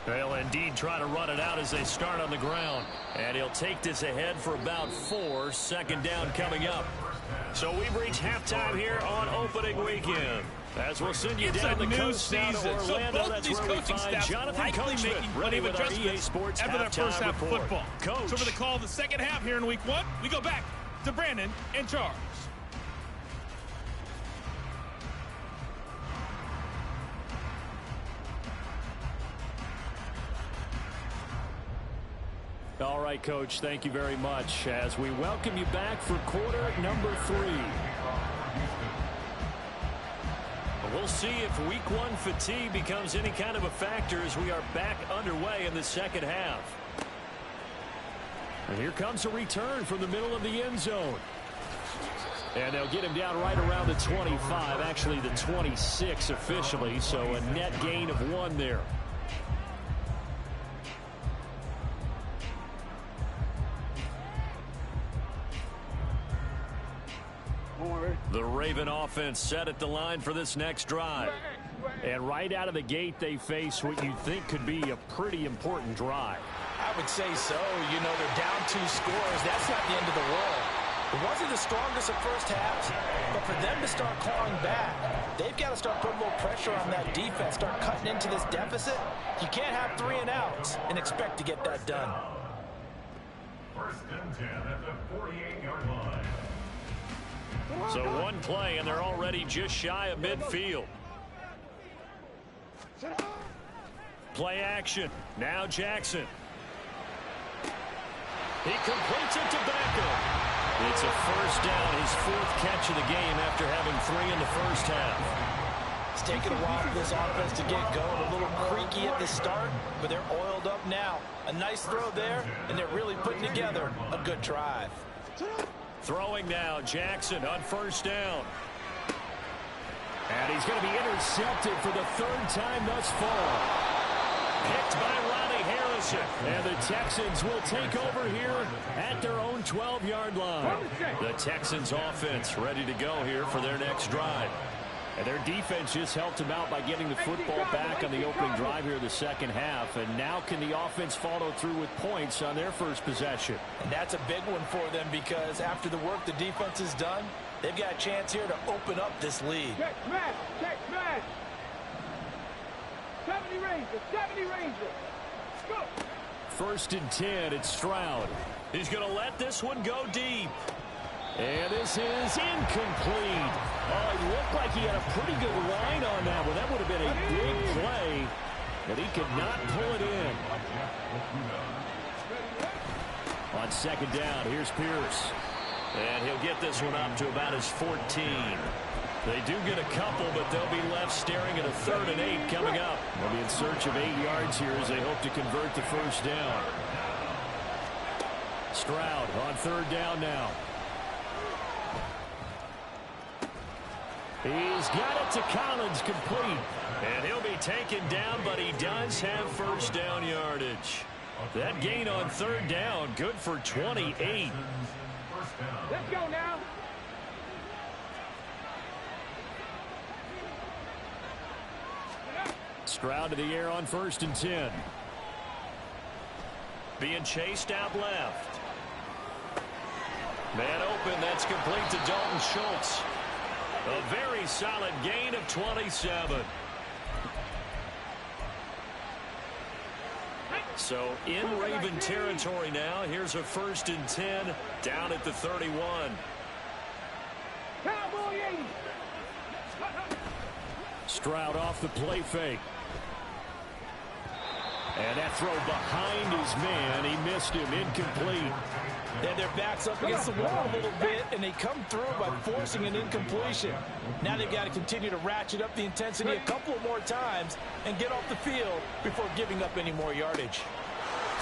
They'll indeed try to run it out as they start on the ground. And he'll take this ahead for about 4. Second down coming up. So we've reached halftime here on opening weekend. As we'll send you down the coast down to Orlando, that's where we find Jonathan Coachman, ready with our EA Sports after that first half of football. Coach. So for the call of the second half here in week 1, we go back to Brandon in charge. All right, Coach, thank you very much as we welcome you back for quarter number 3. We'll see if week 1 fatigue becomes any kind of a factor as we are back underway in the second half. And here comes a return from the middle of the end zone. And they'll get him down right around the 25, actually the 26 officially, so a net gain of 1 there. The Raven offense set at the line for this next drive. And right out of the gate, they face what you think could be a pretty important drive. I would say so. You know, they're down 2 scores. That's not the end of the world. It wasn't the strongest of first halves, but for them to start clawing back, they've got to start putting a little pressure on that defense, start cutting into this deficit. You can't have 3 and outs and expect to get that done. First and 10 at the 48-yard line. So 1 play, and they're already just shy of midfield. Play action. Now Jackson. He completes it to Beckham. It's a first down, his 4th catch of the game after having 3 in the first half. It's taken a while for this offense to get going. A little creaky at the start, but they're oiled up now. A nice throw there, and they're really putting together a good drive. Throwing now, Jackson on first down. And he's going to be intercepted for the 3rd time thus far. Picked by Ronnie Harrison. And the Texans will take over here at their own 12-yard line. The Texans offense ready to go here for their next drive. And their defense just helped them out by getting the football back on the opening drive here in the second half. And now can the offense follow through with points on their first possession? And that's a big one for them because after the work the defense has done, they've got a chance here to open up this lead. Check smash, check smash. 70 Rangers, 70 Rangers. Go. First and 10, it's Stroud. He's going to let this one go deep. And this is incomplete. Oh, it looked like he had a pretty good line on that one. That would have been a big play, but he could not pull it in. On second down, here's Pierce. And he'll get this one up to about his 14. They do get a couple, but they'll be left staring at a 3rd and 8 coming up. They'll be in search of 8 yards here as they hope to convert the first down. Stroud on 3rd down now. He's got it to Collins, complete. And he'll be taken down, but he does have first down yardage. That gain on 3rd down, good for 28. Let's go now. Stroud to the air on 1st and 10. Being chased out left. Man open, that's complete to Dalton Schultz. A very solid gain of 27. So in Raven territory now. Here's a 1st and 10 down at the 31. Stroud off the play fake. And that throw behind his man. He missed him. Incomplete. And their backs up against the wall a little bit, and they come through by forcing an incompletion. Now they've got to continue to ratchet up the intensity a couple more times and get off the field before giving up any more yardage.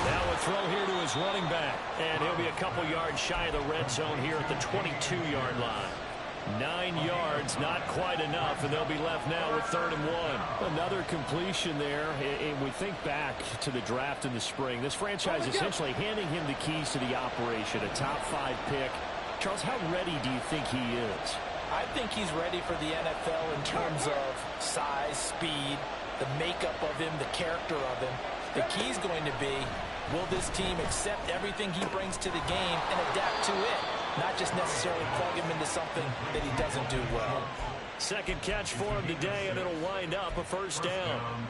Now a throw here to his running back. And he'll be a couple yards shy of the red zone here at the 22-yard line. 9 yards, not quite enough, and they'll be left now with 3rd and 1. Another completion there, and we think back to the draft in the spring. This franchise essentially handing him the keys to the operation, a top 5 pick. Charles, how ready do you think he is? I think he's ready for the NFL in terms of size, speed, the makeup of him, the character of him. The key is going to be, will this team accept everything he brings to the game and adapt to it, not just necessarily plug him into something that he doesn't do well. Second catch for him today, and it'll wind up a first down.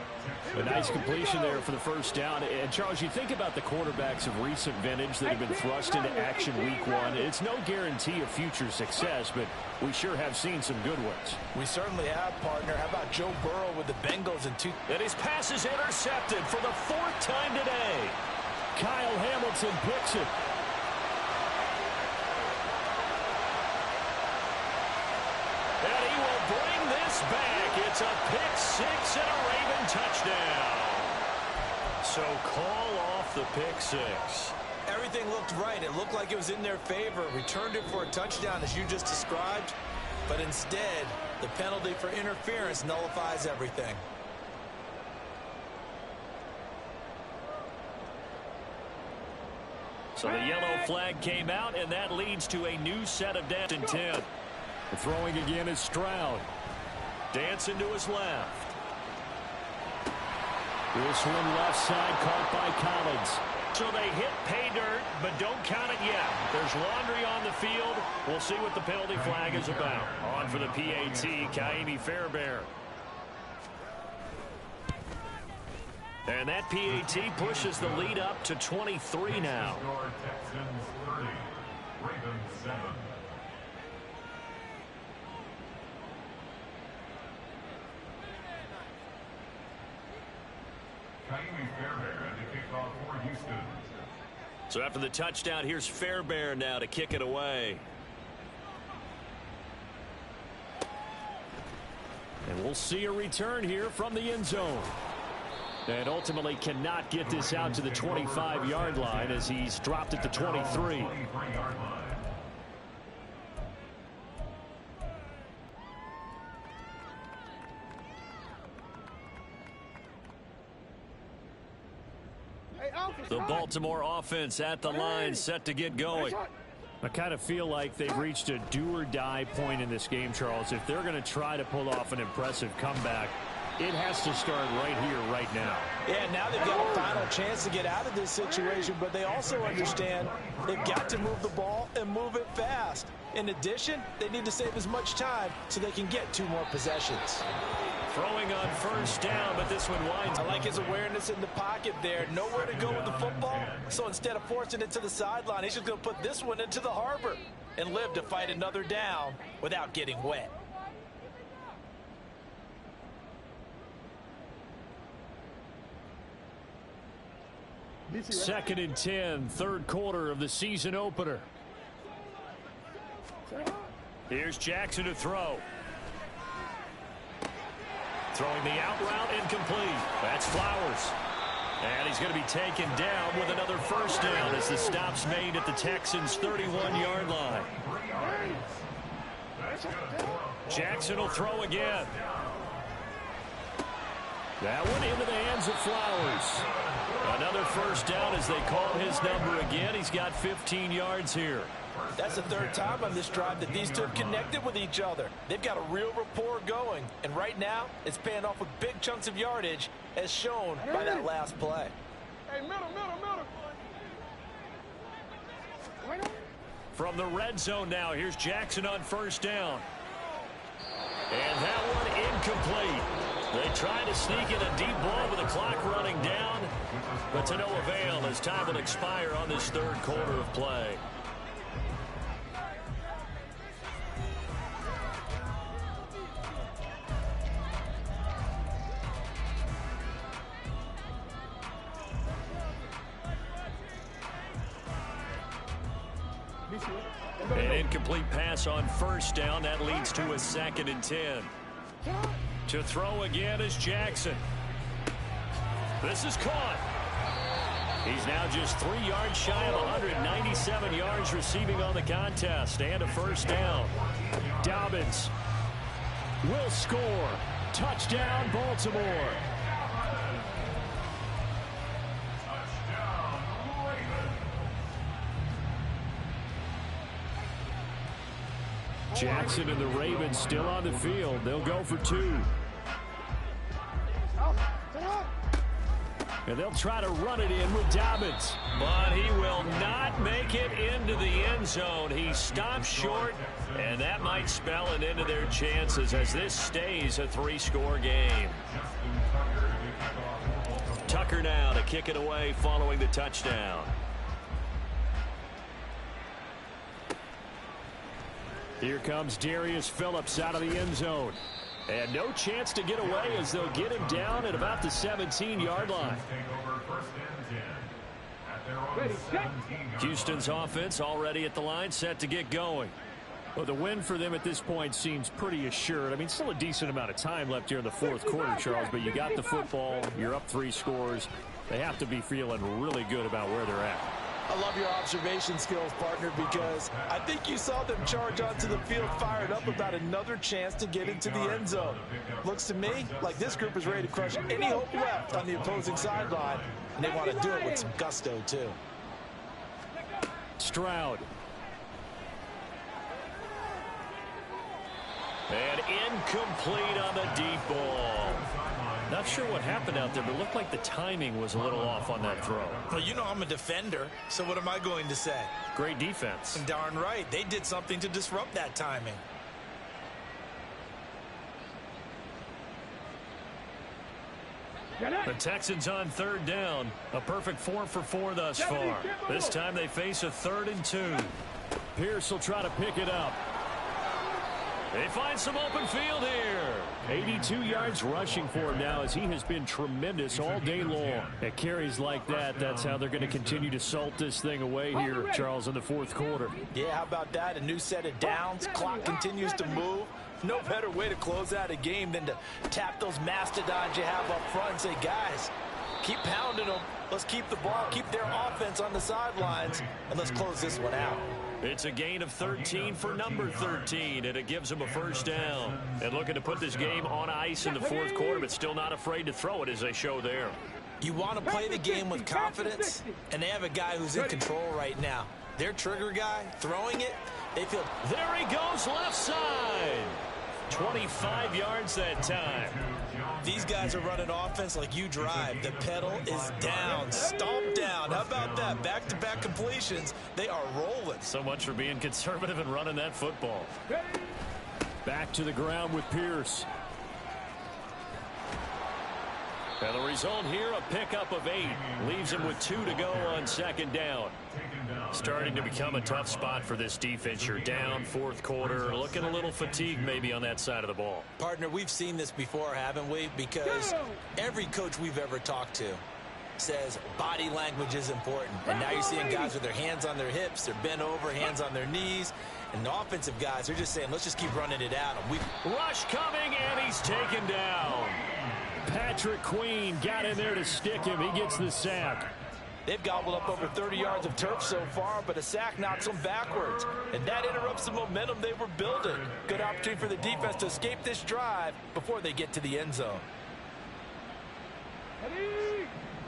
A nice completion there for the first down. And, Charles, you think about the quarterbacks of recent vintage that have been thrust into action week one. It's no guarantee of future success, but we sure have seen some good ones. We certainly have, partner. How about Joe Burrow with the Bengals in two? And his pass is intercepted for the fourth time today. Kyle Hamilton picks it. And he will bring this back. It's a pick six and a Raven touchdown. So call off the pick six. Everything looked right. It looked like it was in their favor. Returned it for a touchdown, as you just described. But instead, the penalty for interference nullifies everything. So the yellow flag came out, and that leads to a new set of downs and 10. The throwing again is Stroud. Dancing to his left. This one left side caught by Collins. So they hit pay dirt, but don't count it yet. There's laundry on the field. We'll see what the penalty flag is about. On for the PAT, Kaimi Fairbairn. And that PAT pushes the lead up to 23 now. Texans 30, Ravens 7. Kaimi Fairbairn to kick off for Houston. So after the touchdown, here's Fairbairn now to kick it away. And we'll see a return here from the end zone. And ultimately cannot get this out to the 25-yard line as he's dropped at the 23. The Baltimore offense at the line, set to get going. I kind of feel like they've reached a do-or-die point in this game, Charles. If they're going to try to pull off an impressive comeback, it has to start right here, right now. Yeah, now they've got a final chance to get out of this situation, but they also understand they've got to move the ball and move it fast. In addition, they need to save as much time so they can get 2 more possessions. Throwing on first down, but this one winds. I like his awareness in the pocket there. Nowhere to go with the football, so instead of forcing it to the sideline, he's just going to put this one into the harbor and live to fight another down without getting wet. Second and 10, third quarter of the season opener. Here's Jackson to throw. Throwing the out route, incomplete. That's Flowers. And he's going to be taken down with another first down as the stop's made at the Texans' 31-yard line. Jackson will throw again. That one into the hands of Flowers. Another first down as they call his number again. He's got 15 yards here. That's the third time on this drive that these two have connected with each other. They've got a real rapport going. And right now, it's paying off with big chunks of yardage, as shown by that last play. Hey, middle. From the red zone now, here's Jackson on first down. And that one incomplete. They try to sneak in a deep ball with the clock running down, but to no avail as time will expire on this third quarter of play. An incomplete pass on first down. That leads to a second and 10. To throw again is Jackson. This is caught. He's now just 3 yards shy of 197 yards receiving on the contest and a first down. Dobbins will score. Touchdown, Baltimore. Jackson and the Ravens still on the field. They'll go for 2. And they'll try to run it in with Dobbins. But he will not make it into the end zone. He stops short, and that might spell an end to their chances as this stays a 3-score game. Tucker now to kick it away following the touchdown. Here comes Darius Phillips out of the end zone. And no chance to get away as they'll get him down at about the 17-yard line. Houston's offense already at the line, set to get going. Well, the win for them at this point seems pretty assured. I mean, still a decent amount of time left here in the fourth quarter, Charles, but you got the football, you're up 3 scores. They have to be feeling really good about where they're at. I love your observation skills, partner, because I think you saw them charge onto the field fired up about another chance to get into the end zone. Looks to me like this group is ready to crush any hope left on the opposing sideline, and they want to do it with some gusto, too. Stroud. And incomplete on the deep ball. Not sure what happened out there, but it looked like the timing was a little off on that throw. Well, you know I'm a defender, so what am I going to say? Great defense. Darn right. They did something to disrupt that timing. The Texans on 3rd down. A perfect 4 for 4 thus far. This time they face a 3rd and 2. Pierce will try to pick it up. They find some open field here. 82 yards rushing for him now as he has been tremendous all day long. At carries like that, that's how they're going to continue to salt this thing away here, Charles, in the fourth quarter. Yeah, how about that? A new set of downs. Clock continues to move. No better way to close out a game than to tap those mastodons you have up front and say, guys, keep pounding them. Let's keep the ball, keep their offense on the sidelines, and let's close this one out. It's a gain of 13 for number 13, and it gives them a first down. And looking to put this game on ice in the fourth quarter, but still not afraid to throw it as they show there. You want to play the game with confidence, and they have a guy who's in control right now. Their trigger guy, throwing it, they feel... There he goes, left side. 25 yards that time. These guys are running offense like you drive. The pedal is down, stomped down. How about that? Back-to-back completions. They are rolling. So much for being conservative and running that football. Back to the ground with Pierce. And the result here, a pickup of 8. Leaves him with 2 to go on 2nd down. Starting to become a tough spot for this defense. You're down, fourth quarter, looking a little fatigued maybe on that side of the ball. Partner, we've seen this before, haven't we? Because every coach we've ever talked to says body language is important. And now you're seeing guys with their hands on their hips, they're bent over, hands on their knees. And the offensive guys, they're just saying, let's just keep running it at them. Rush coming, and he's taken down. Patrick Queen got in there to stick him. He gets the sack. They've gobbled up over 30 yards of turf so far, but a sack knocks them backwards. And that interrupts the momentum they were building. Good opportunity for the defense to escape this drive before they get to the end zone.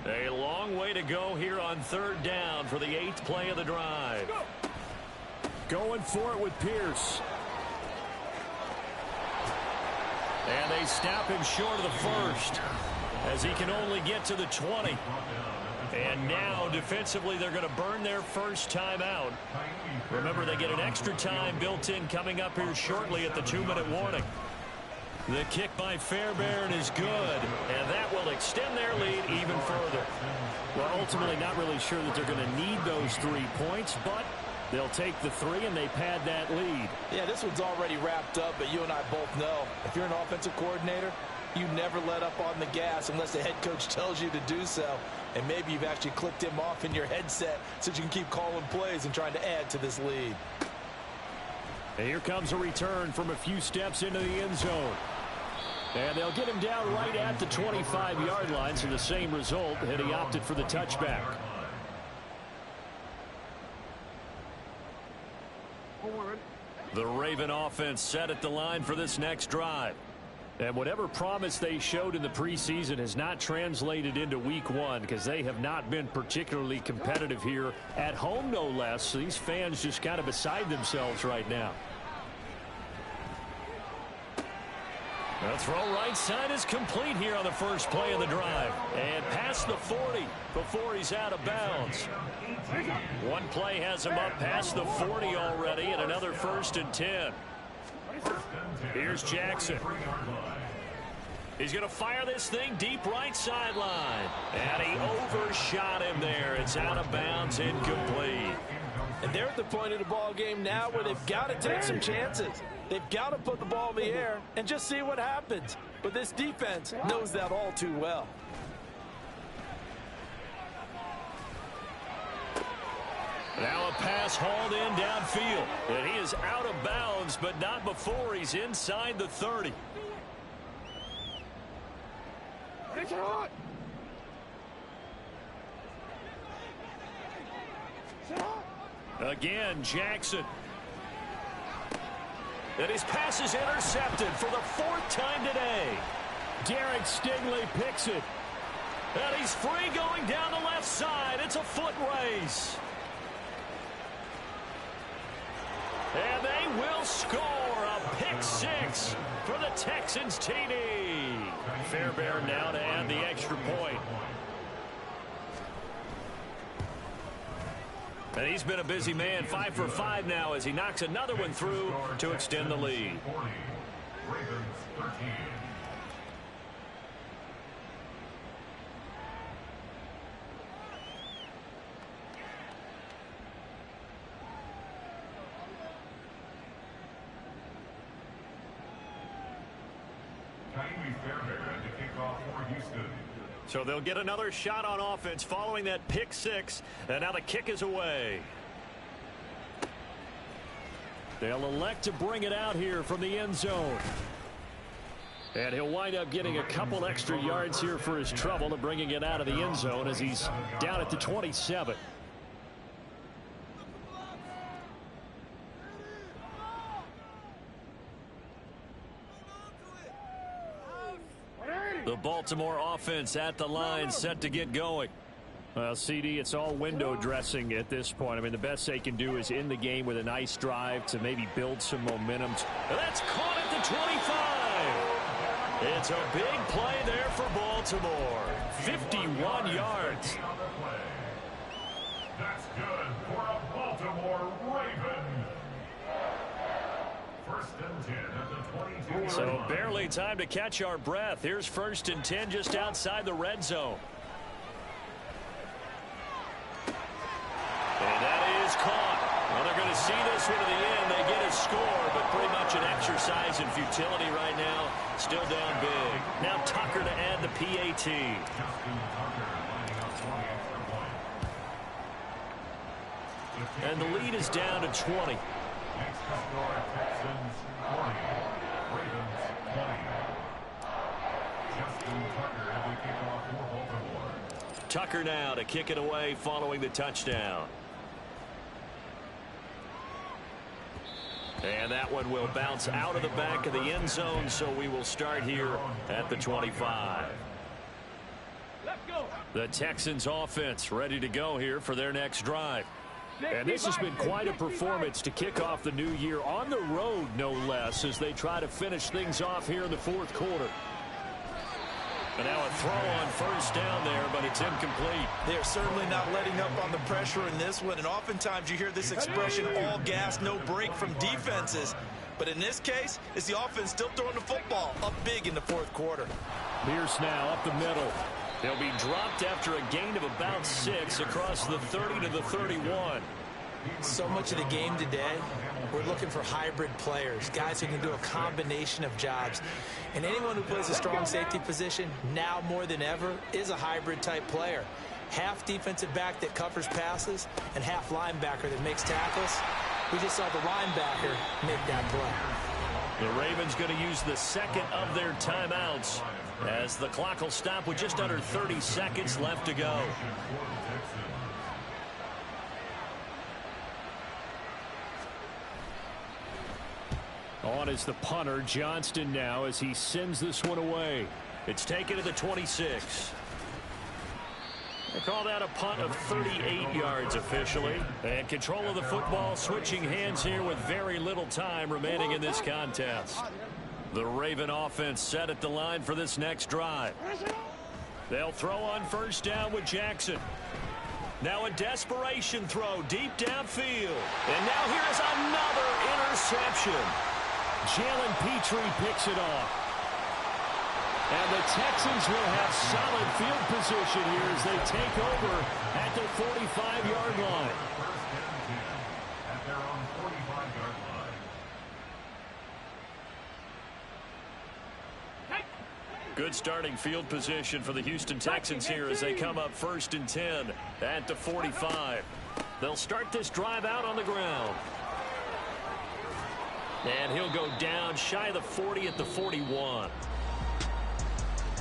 A long way to go here on 3rd down for the 8th play of the drive. Going for it with Pierce. And they stop him short of the first as he can only get to the 20. And now, defensively, they're going to burn their first time out. Remember, they get an extra time built in coming up here shortly at the 2-minute warning. The kick by Fairbairn is good, and that will extend their lead even further. Well, ultimately, not really sure that they're going to need those 3 points, but they'll take the 3, and they pad that lead. Yeah, this one's already wrapped up, but you and I both know if you're an offensive coordinator, you never let up on the gas unless the head coach tells you to do so. And maybe you've actually clicked him off in your headset so you can keep calling plays and trying to add to this lead. And here comes a return from a few steps into the end zone. And they'll get him down right at the 25-yard line, so the same result, and he opted for the touchback. The Raven offense set at the line for this next drive. And whatever promise they showed in the preseason has not translated into week 1 because they have not been particularly competitive here at home, no less. So these fans just kind of beside themselves right now. The throw right side is complete here on the first play of the drive. And past the 40 before he's out of bounds. One play has him up past the 40 already, and another 1st and 10. Here's Jackson. He's going to fire this thing deep right sideline. And he overshot him there. It's out of bounds, incomplete. And they're at the point of the ball game now where they've got to take some chances. They've got to put the ball in the air and just see what happens. But this defense knows that all too well. Now a pass hauled in downfield. And he is out of bounds, but not before he's inside the 30. It's hot. Again, Jackson. And his pass is intercepted for the 4th time today. Derek Stingley picks it. And he's free going down the left side. It's a foot race. And they will score a pick 6 for the Texans TD. Fairbairn now to add the extra point. And he's been a busy man, 5 for 5 now as he knocks another one through to extend the lead. Ravens 13. Fairbairn to kick off for Houston. So they'll get another shot on offense following that pick 6. And now the kick is away. They'll elect to bring it out here from the end zone. And he'll wind up getting a couple extra yards here for his trouble of bringing it out of the end zone as he's down at the 27. The Baltimore offense at the line set to get going. Well, CD, it's all window dressing at this point. I mean, the best they can do is end the game with a nice drive to maybe build some momentum. That's caught at the 25. It's a big play there for Baltimore. 51 yards. That's good for a Baltimore Raven. 1st and 10 at the 22. So barely time to catch our breath. Here's 1st and 10 just outside the red zone. And that is caught. Well, they're going to see this one to the end. They get a score, but pretty much an exercise in futility right now. Still down big. Now Tucker to add the PAT. And the lead is down to 20. Next score, Texans 40, Ravens 20. Justin Tucker as we kick off for Baltimore. Tucker now to kick it away following the touchdown. And that one will bounce out of the back of the end zone, so we will start here at the 25. Let's go. The Texans offense ready to go here for their next drive. And this has been quite a performance to kick off the new year on the road, no less, as they try to finish things off here in the 4th quarter. And now a throw on 1st down there, but it's incomplete. They're certainly not letting up on the pressure in this one, and oftentimes you hear this expression, all gas, no break from defenses. But in this case, it's the offense still throwing the football up big in the 4th quarter. Pierce now up the middle. He'll be dropped after a gain of about 6 across the 30 to the 31. So much of the game today, we're looking for hybrid players, guys who can do a combination of jobs. And anyone who plays a strong safety position, now more than ever, is a hybrid type player. Half defensive back that covers passes and half linebacker that makes tackles. We just saw the linebacker make that play. The Ravens going to use the second of their timeouts as the clock will stop with just under 30 seconds left to go. On is the punter, Johnston, now as he sends this one away. It's taken to the 26. They call that a punt of 38 yards officially. And control of the football switching hands here with very little time remaining in this contest. The Raven offense set at the line for this next drive. They'll throw on first down with Jackson. Now a desperation throw deep downfield. And now here's another interception. Jalen Petrie picks it off. And the Texans will have solid field position here as they take over at the 45-yard line. First and 10 at their own 45-yard line. Good starting field position for the Houston Texans here as they come up first and 10 at the 45. They'll start this drive out on the ground. And he'll go down shy of the 40 at the 41.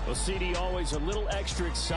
Well, CD, always a little extra exciting.